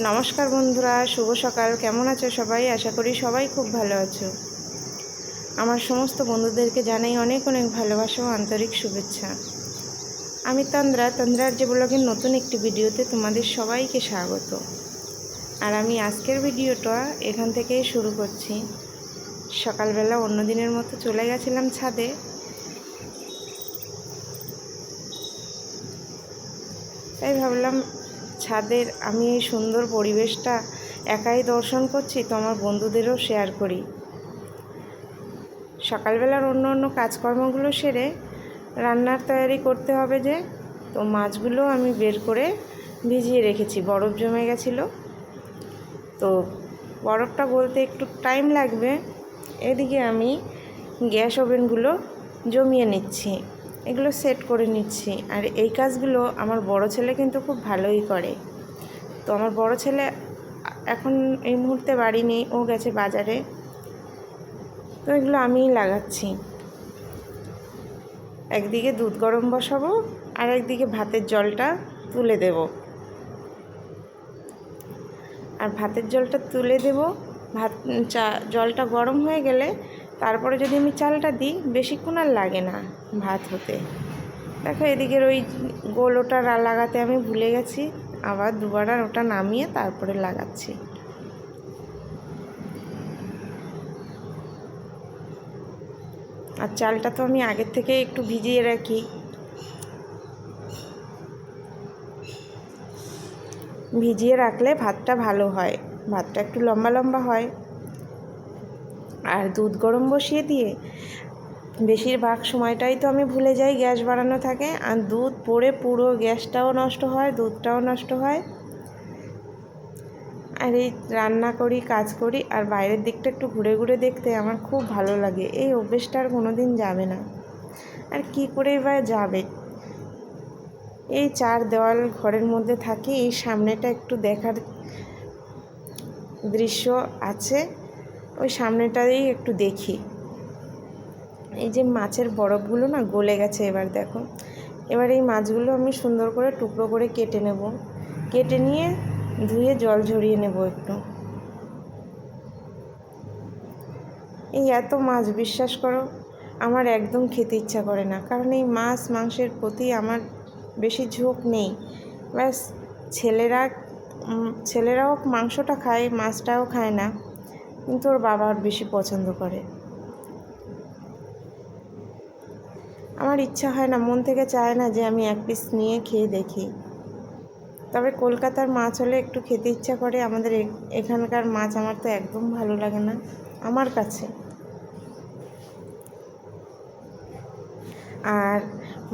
নমস্কার বন্ধুরা, শুভ সকাল। কেমন আছো সবাই? আশা করি সবাই খুব ভালো আছো। আমার সমস্ত বন্ধুদেরকে জানাই অনেক অনেক ভালোবাসা ও আন্তরিক শুভেচ্ছা। আমি তন্দ্রার যে ব্লগের নতুন একটি ভিডিওতে তোমাদের সবাইকে স্বাগত। আর আমি আজকের ভিডিওটা এখান থেকেই শুরু করছি। সকালবেলা অন্য দিনের মতো চলে গেছিলাম ছাদে। তাই ভাবলাম ছাদের আমি এই সুন্দর পরিবেশটা একাই দর্শন করছি, তো আমার বন্ধুদেরও শেয়ার করি। সকালবেলার অন্য কাজকর্মগুলো সেরে রান্নার তৈরি করতে হবে তো মাছগুলো আমি বের করে ভিজিয়ে রেখেছি। বরফ জমে গেছিলো, তো বরফটা গলতে একটু টাইম লাগবে। এদিকে আমি গ্যাস ওভেনগুলো জমিয়ে নিচ্ছি, এগুলো সেট করে নিচ্ছি। আর এই কাজগুলো আমার বড় ছেলে কিন্তু খুব ভালোই করে। তো আমার বড় ছেলে এখন এই মুহূর্তে বাড়ি নেই, ও গেছে বাজারে। তো এগুলো আমিই লাগাচ্ছি। একদিকে দুধ গরম বসাবো আর একদিকে ভাতের জলটা তুলে দেব। আর ভাতের জলটা তুলে দেব, জলটা গরম হয়ে গেলে তারপরে যদি আমি চালটা দিই, বেশিক্ষণ আর লাগে না ভাত হতে। দেখো এদিকের ওই গোল ওটা লাগাতে আমি ভুলে গেছি, আবার দুবার আর ওটা নামিয়ে তারপরে লাগাচ্ছি। আর চালটা তো আমি আগের থেকে একটু ভিজিয়ে রাখি। ভিজিয়ে রাখলে ভাতটা ভালো হয়, ভাতটা একটু লম্বা লম্বা হয়। আর দুধ গরম বসিয়ে দিয়ে বেশিরভাগ সময়টাই তো আমি ভুলে যাই, গ্যাস বাড়ানো থাকে, আর দুধ পড়ে পুরো গ্যাসটাও নষ্ট হয়, দুধটাও নষ্ট হয়। আর এই রান্না করি, কাজ করি, আর বাইরের দিকটা একটু ঘুরে ঘুরে দেখতে আমার খুব ভালো লাগে। এই অভ্যেসটা আর কোনো দিন যাবে না। আর কি করেই বা যাবে? এই চার দেওয়াল ঘরের মধ্যে থাকি, এই সামনেটা একটু দেখার দৃশ্য আছে, ওই সামনেটাই একটু দেখি। এই যে মাছের বরফগুলো না গলে গেছে, এবার দেখো। এবার এই মাছগুলো আমি সুন্দর করে টুকরো করে কেটে নেব, কেটে নিয়ে ধুয়ে জল ঝরিয়ে নেব একটু। এই এত মাছ, বিশ্বাস করো আমার একদম খেতে ইচ্ছা করে না, কারণ এই মাছ মাংসের প্রতি আমার বেশি ঝোঁক নেই। ব্যাস ছেলেরাও মাংসটা খায়, মাছটাও খায় না, কিন্তু ওর বাবা বেশি পছন্দ করে। আমার ইচ্ছা হয় না, মন থেকে চায় না যে আমি এক পিস নিয়ে খেয়ে দেখি। তবে কলকাতার মাছ হলে একটু খেতে ইচ্ছা করে, আমাদের এখানকার মাছ আমার তো একদম ভালো লাগে না আমার কাছে। আর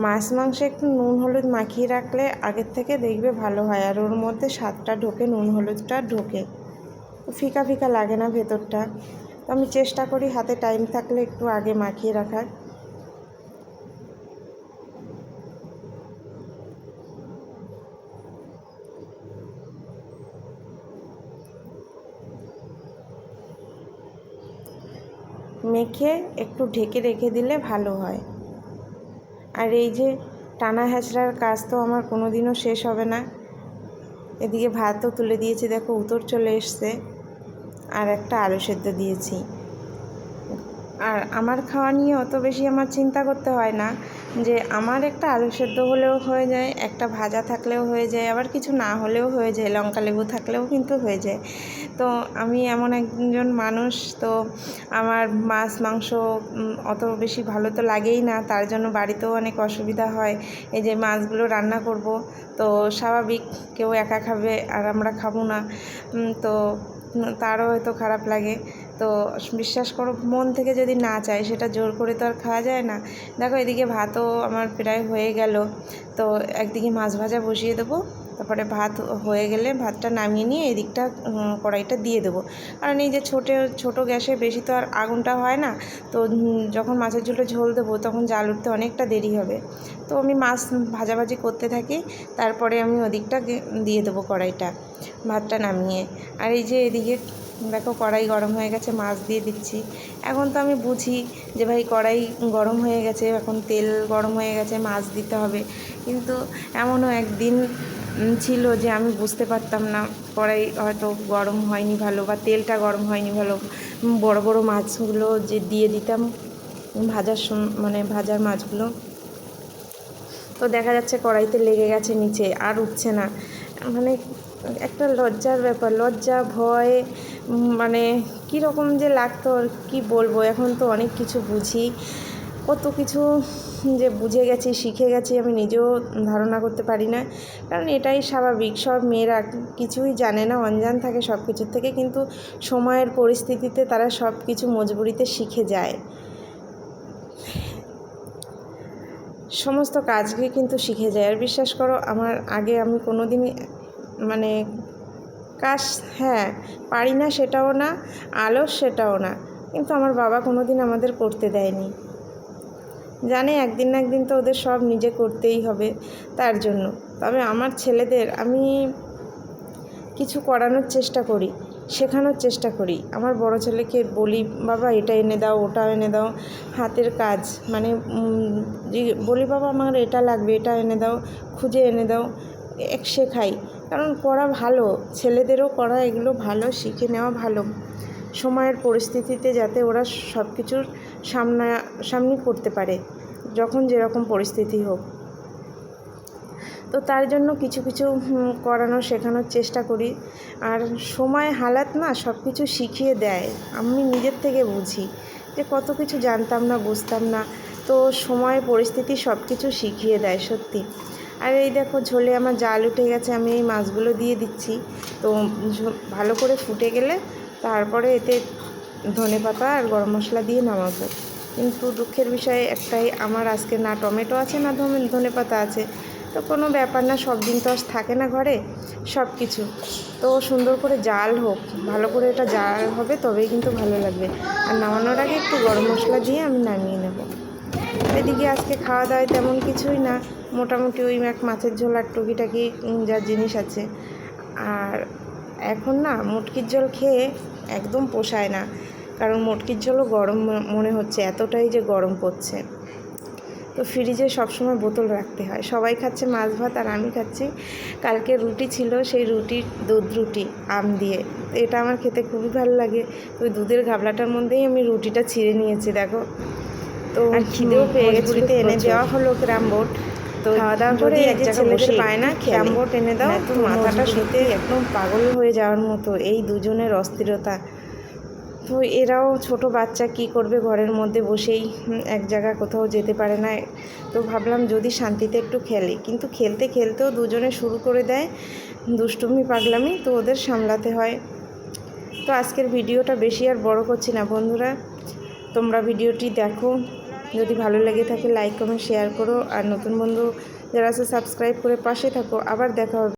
মাছ মাংসে একটু নুন হলুদ মাখিয়ে রাখলে আগের থেকে দেখবে ভালো হয়, আর ওর মধ্যে স্বাদটা ঢোকে, নুন হলুদটা ঢোকে, ফিকা ফিকা লাগে না ভেতরটা। তো আমি চেষ্টা করি হাতে টাইম থাকলে একটু আগে মাখিয়ে রাখার। মেখে একটু ঢেকে রেখে দিলে ভালো হয়। আর এই যে টানা হ্যাচড়ার কাজ তো আমার কোনো দিনও শেষ হবে না। এদিকে ভাতও তুলে দিয়েছি, দেখো উতর চলে এসছে। আর একটা আলু সেদ্ধ দিয়েছি। আর আমার খাওয়া নিয়ে অত বেশি আমার চিন্তা করতে হয় না, যে আমার একটা আলু সেদ্ধ হলেও হয়ে যায়, একটা ভাজা থাকলেও হয়ে যায়, আবার কিছু না হলেও হয়ে যায়, লঙ্কা লেবু থাকলেও কিন্তু হয়ে যায়। তো আমি এমন একজন মানুষ, তো আমার মাছ মাংস অত বেশি ভালো তো লাগেই না, তার জন্য বাড়িতেও অনেক অসুবিধা হয়। এই যে মাছগুলো রান্না করব, তো স্বাভাবিক কেউ একা খাবে আর আমরা খাবো না, তো তারও হয়তো খারাপ লাগে। তো বিশ্বাস করো, মন থেকে যদি না চায়, সেটা জোর করে তো আর খাওয়া যায় না। দেখো এদিকে ভাতও আমার প্রায় হয়ে গেল, তো একদিকে মাছ ভাজা বসিয়ে দেবো, তারপরে ভাত হয়ে গেলে ভাতটা নামিয়ে নিয়ে এদিকটা কড়াইটা দিয়ে দেবো। কারণ এই যে ছোটো গ্যাসে বেশি তো আর আগুনটা হয় না, তো যখন মাছের ঝোলটা ঝোল দেবো তখন জাল উঠতে অনেকটা দেরি হবে। তো আমি মাছ ভাজাভাজি করতে থাকি, তারপরে আমি ওদিকটা দিয়ে দেবো কড়াইটা, ভাতটা নামিয়ে। আর এই যে এদিকে দেখো কড়াই গরম হয়ে গেছে, মাছ দিয়ে দিচ্ছি। এখন তো আমি বুঝি যে ভাই কড়াই গরম হয়ে গেছে, এখন তেল গরম হয়ে গেছে, মাছ দিতে হবে। কিন্তু এমনও একদিন ছিল যে আমি বুঝতে পারতাম না, কড়াই হয়তো গরম হয়নি ভালো বা তেলটা গরম হয়নি ভালো। বড় বড় মাছগুলো যে দিয়ে দিতাম ভাজার মাছগুলো, তো দেখা যাচ্ছে কড়াইতে লেগে গেছে নিচে, আর উঠছে না। মানে একটা লজ্জার ব্যাপার, লজ্জা, ভয়, কীরকম যে লাগতো আর কি বলবো। এখন তো অনেক কিছু বুঝি, কত কিছু যে বুঝে গেছি, শিখে গেছি, আমি নিজেও ধারণা করতে পারি না। কারণ এটাই স্বাভাবিক, সব মেয়েরা কিছুই জানে না, অনজান থাকে সব কিছুর থেকে, কিন্তু সময়ের পরিস্থিতিতে তারা সব কিছু মজবুরিতে শিখে যায়। সমস্ত কাজকে কিন্তু শিখে যায়। আর বিশ্বাস করো, আমার আগে আমি কোনো দিনই কাজ পারি না সেটাও না, আলস সেটাও না, কিন্তু আমার বাবা কোনো দিন আমাদের করতে দেয়নি। জানে একদিন না একদিন তো ওদের সব নিজে করতেই হবে, তার জন্য। তবে আমার ছেলেদের আমি কিছু করানোর চেষ্টা করি, শেখানোর চেষ্টা করি। আমার বড় ছেলেকে বলি, বাবা এটা এনে দাও, ওটা এনে দাও, হাতের কাজ বলি, বাবা আমার এটা লাগবে, এটা এনে দাও, খুঁজে এনে দাও, শেখাই। কারণ করা ভালো, ছেলেদেরও করা এগুলো ভালো, শিখে নেওয়া ভালো। সময়ের পরিস্থিতিতে যাতে ওরা সব কিছুর সামনাসামনি করতে পারে, যখন যেরকম পরিস্থিতি হোক। তো তার জন্য কিছু কিছু করানোর শেখানোর চেষ্টা করি। আর সময় হালাত না সব কিছু শিখিয়ে দেয়। আমি নিজের থেকে বুঝি যে কত কিছু জানতাম না, বুঝতাম না, তো সময় পরিস্থিতি সব কিছু শিখিয়ে দেয় সত্যি। আর এই দেখো, ঝোলে আমার জাল উঠে গেছে, আমি এই মাছগুলো দিয়ে দিচ্ছি। তো ভালো করে ফুটে গেলে তারপরে এতে ধনেপাতা আর গরম মশলা দিয়ে নামাবো। কিন্তু দুঃখের বিষয় একটাই, আমার আজকে না টমেটো আছে না ধনেপাতা আছে। তো কোনো ব্যাপার না, সব দিন তো আর থাকে না ঘরে সব কিছু। তো সুন্দর করে জাল হোক, ভালো করে এটা জাল হবে, তবেই কিন্তু ভালো লাগবে। আর নামানোর আগে একটু গরম মশলা দিয়ে আমি নামিয়ে নেব। এদিকে আজকে খাওয়া দাওয়ায় তেমন কিছুই না, মোটামুটি ওই মাছের ঝোল আর টুকিটাকি যা জিনিস আছে। আর এখন না মটকির ঝোল খেয়ে একদম পোষায় না, কারণ মটকির ঝোলও গরম মনে হচ্ছে, এতটাই যে গরম পড়ছে। তো ফ্রিজে সবসময় বোতল রাখতে হয়। সবাই খাচ্ছে মাছ ভাত, আর আমি খাচ্ছি কালকে রুটি ছিল, সেই রুটির দুধ রুটি আম দিয়ে। এটা আমার খেতে খুবই ভালো লাগে। ওই দুধের গাবলাটার মধ্যেই আমি রুটিটা ছিঁড়ে নিয়েছি, দেখো। তো আর খিদেও পেয়ে গেছে, এনে দেওয়া হলো ক্যারামবোর্ড। তো খাওয়া দাওয়া করে এক জায়গায় বসে পায় না, ক্যারামবোর্ড এনে দাও, তো মাথাটা সত্যি একদম পাগল হয়ে যাওয়ার মতো, এই দুজনের অস্থিরতা। তো এরাও ছোট বাচ্চা, কি করবে, ঘরের মধ্যে বসেই এক জায়গা কোথাও যেতে পারে না। তো ভাবলাম যদি শান্তিতে একটু খেলে, কিন্তু খেলতে খেলতেও দুজনে শুরু করে দেয় দুষ্টুমি পাগলামি, তো ওদের সামলাতে হয়। তো আজকের ভিডিওটা বেশি আর বড় করছি না বন্ধুরা, তোমরা ভিডিওটি দেখো, যদি ভালো লেগে থাকে লাইক কমেন্ট শেয়ার করো, আর নতুন বন্ধু যারা আছে সাবস্ক্রাইব করে পাশে থাকো। আবার দেখা হবে।